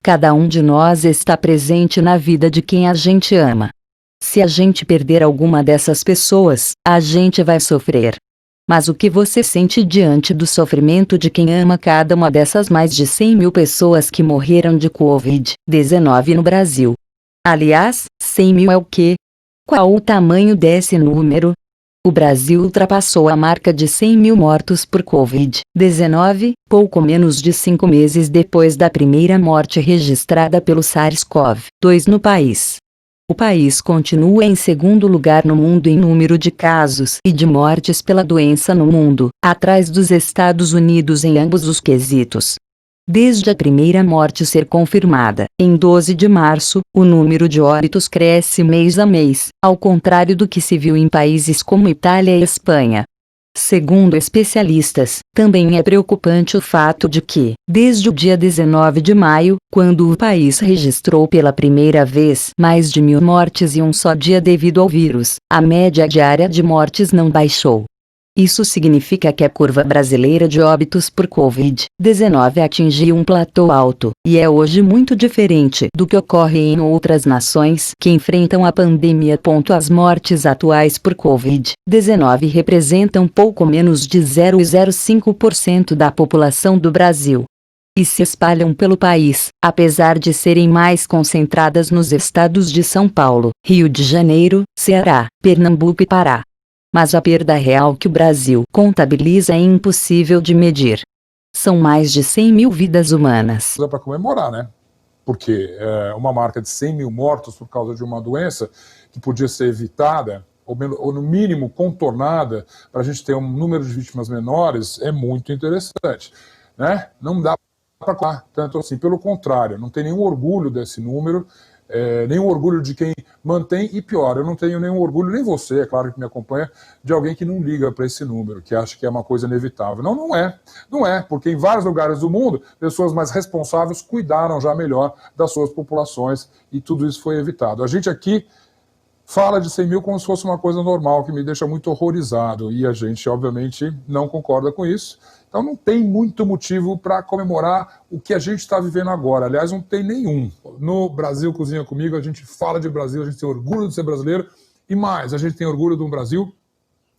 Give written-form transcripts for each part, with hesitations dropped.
Cada um de nós está presente na vida de quem a gente ama. Se a gente perder alguma dessas pessoas, a gente vai sofrer. Mas o que você sente diante do sofrimento de quem ama cada uma dessas mais de 100 mil pessoas que morreram de Covid-19 no Brasil? Aliás, 100 mil é o quê? Qual o tamanho desse número? O Brasil ultrapassou a marca de 100 mil mortos por Covid-19, pouco menos de 5 meses depois da primeira morte registrada pelo SARS-CoV-2 no país. O país continua em segundo lugar no mundo em número de casos e de mortes pela doença no mundo, atrás dos Estados Unidos em ambos os quesitos. Desde a primeira morte ser confirmada, em 12 de março, o número de óbitos cresce mês a mês, ao contrário do que se viu em países como Itália e Espanha. Segundo especialistas, também é preocupante o fato de que, desde o dia 19 de maio, quando o país registrou pela primeira vez mais de 1.000 mortes em um só dia devido ao vírus, a média diária de mortes não baixou. Isso significa que a curva brasileira de óbitos por Covid-19 atingiu um platô alto, e é hoje muito diferente do que ocorre em outras nações que enfrentam a pandemia. As mortes atuais por Covid-19 representam pouco menos de 0,05% da população do Brasil. E se espalham pelo país, apesar de serem mais concentradas nos estados de São Paulo, Rio de Janeiro, Ceará, Pernambuco e Pará. Mas a perda real que o Brasil contabiliza é impossível de medir. São mais de 100 mil vidas humanas. É para comemorar, né? Porque uma marca de 100 mil mortos por causa de uma doença que podia ser evitada, ou no mínimo contornada, para a gente ter um número de vítimas menores, é muito interessante, né? Não dá para falar tanto assim, pelo contrário, não tem nenhum orgulho desse número, nenhum orgulho de quem mantém, e pior, eu não tenho nenhum orgulho, nem você, é claro que me acompanha, de alguém que não liga para esse número, que acha que é uma coisa inevitável. Não, não é, porque em vários lugares do mundo, pessoas mais responsáveis cuidaram já melhor das suas populações e tudo isso foi evitado. A gente aqui fala de 100 mil como se fosse uma coisa normal, que me deixa muito horrorizado, e a gente, obviamente, não concorda com isso. Então não tem muito motivo para comemorar o que a gente está vivendo agora. Aliás, não tem nenhum. No Brasil Cozinha Comigo, a gente fala de Brasil, a gente tem orgulho de ser brasileiro, e mais, a gente tem orgulho de um Brasil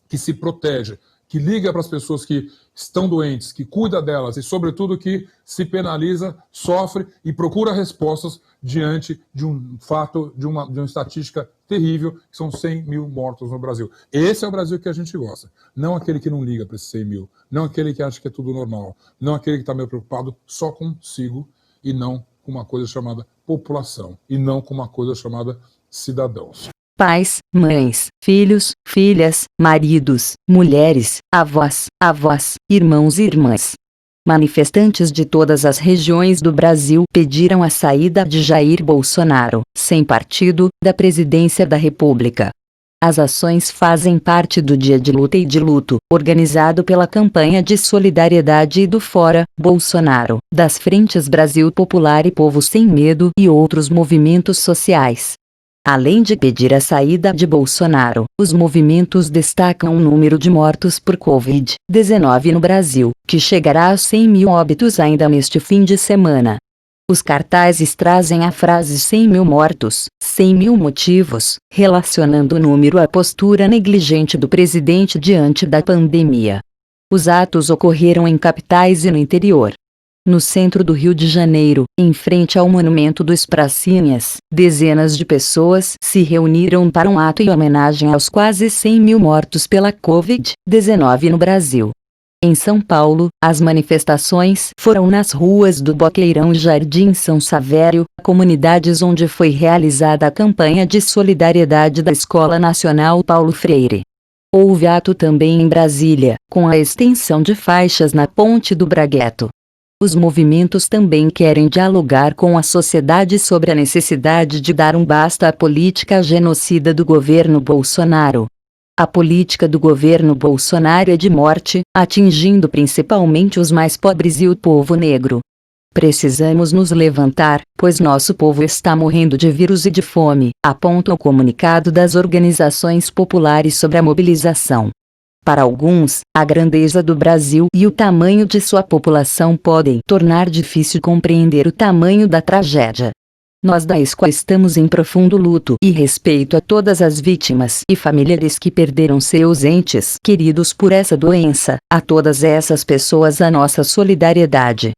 que se protege, que liga para as pessoas que estão doentes, que cuida delas e, sobretudo, que se penaliza, sofre e procura respostas diante de um fato, de uma estatística terrível, que são 100 mil mortos no Brasil. Esse é o Brasil que a gente gosta. Não aquele que não liga para esses 100 mil, não aquele que acha que é tudo normal, não aquele que está meio preocupado só consigo e não com uma coisa chamada população, e não com uma coisa chamada cidadãos. Pais, mães, filhos, filhas, maridos, mulheres, avós, irmãos e irmãs. Manifestantes de todas as regiões do Brasil pediram a saída de Jair Bolsonaro, sem partido, da presidência da República. As ações fazem parte do Dia de Luta e de Luto, organizado pela Campanha de Solidariedade e do Fora Bolsonaro, das Frentes Brasil Popular e Povo Sem Medo e outros movimentos sociais. Além de pedir a saída de Bolsonaro, os movimentos destacam o número de mortos por Covid-19 no Brasil, que chegará a 100 mil óbitos ainda neste fim de semana. Os cartazes trazem a frase 100 mil mortos, 100 mil motivos, relacionando o número à postura negligente do presidente diante da pandemia. Os atos ocorreram em capitais e no interior. No centro do Rio de Janeiro, em frente ao Monumento dos Pracinhas, dezenas de pessoas se reuniram para um ato em homenagem aos quase 100 mil mortos pela Covid-19 no Brasil. Em São Paulo, as manifestações foram nas ruas do Boqueirão e Jardim São Savério, comunidades onde foi realizada a campanha de solidariedade da Escola Nacional Paulo Freire. Houve ato também em Brasília, com a extensão de faixas na Ponte do Bragueto. Os movimentos também querem dialogar com a sociedade sobre a necessidade de dar um basta à política genocida do governo Bolsonaro. A política do governo Bolsonaro é de morte, atingindo principalmente os mais pobres e o povo negro. Precisamos nos levantar, pois nosso povo está morrendo de vírus e de fome, aponta o comunicado das organizações populares sobre a mobilização. Para alguns, a grandeza do Brasil e o tamanho de sua população podem tornar difícil compreender o tamanho da tragédia. Nós da Escola estamos em profundo luto e respeito a todas as vítimas e familiares que perderam seus entes queridos por essa doença. A todas essas pessoas a nossa solidariedade.